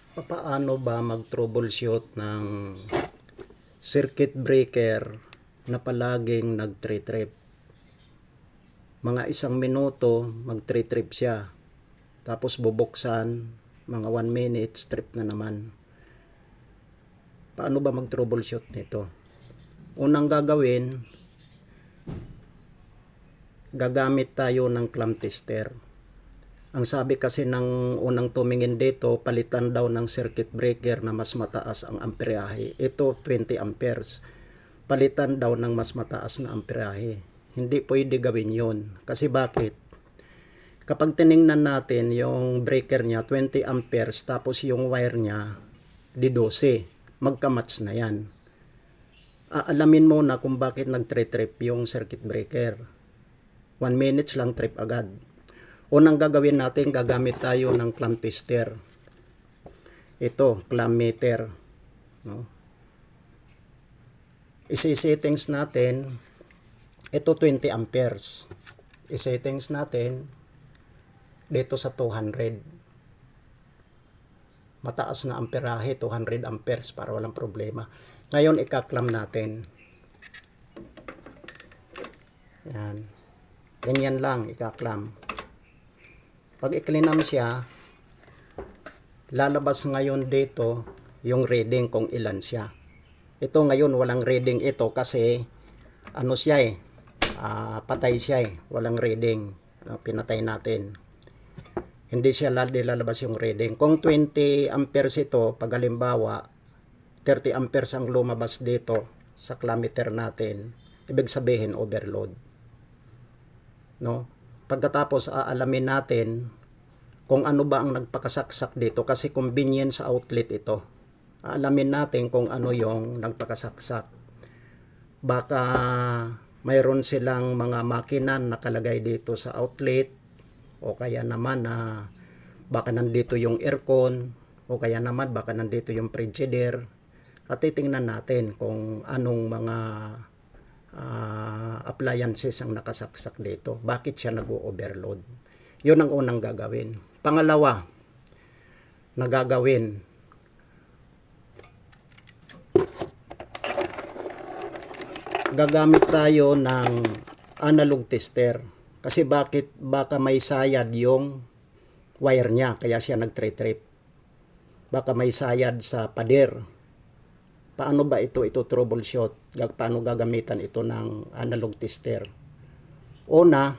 Paano ba mag-troubleshoot ng circuit breaker na palaging nag-trip? Mga 1 minuto mag-trip siya. Tapos bubuksan, mga 1 minute, trip na naman. Paano ba mag-troubleshoot nito? Unang gagawin, gagamit tayo ng clamp tester. Ang sabi kasi ng unang tumingin dito, palitan daw ng circuit breaker na mas mataas ang amperahe. Ito 20 amperes. Palitan daw ng mas mataas na amperahe. Hindi pwede gawin yun. Kasi bakit? Kapag tiningnan natin yung breaker niya 20 amperes tapos yung wire niya di 12, magka-match na yan. Aalamin mo na kung bakit nag-trip yung circuit breaker. 1 minute lang trip agad. Unang gagawin natin, gagamit tayo ng clamp tester. Ito, clamp meter. No? Isi-settings natin, ito 20 amperes. I-settings natin dito sa 200. Mataas na amperahe, 200 amperes para walang problema. Ngayon, ika-clamp natin. Yan. Ganyan lang, ika-clamp. Pag i-clamp siya, lalabas ngayon dito yung reading kung ilan siya. Ito ngayon walang reading ito kasi ano siya patay siya walang reading. Pinatay natin. Hindi siya lalabas yung reading. Kung 20 amperes ito, pag halimbawa 30 amperes ang lumabas dito sa clamp meter natin, ibig sabihin overload. No? Pagkatapos aalamin natin kung ano ba ang nagpakasaksak dito kasi convenience outlet ito. Aalamin natin kung ano yung nagpakasaksak. Baka mayroon silang mga makina nakalagay dito sa outlet o kaya naman baka nandito yung aircon o kaya naman baka nandito yung frigidaire. At titingnan natin kung anong mga appliances ang nakasaksak dito. Bakit siya nag-overload? Yun ang unang gagawin. Pangalawa, nagagawin, gagamit tayo ng analog tester. Kasi baka may sayad yung wire niya, kaya siya nag-trip. Baka may sayad sa pader. Paano ba ito troubleshoot? Paano gagamitan ito ng analog tester? Una,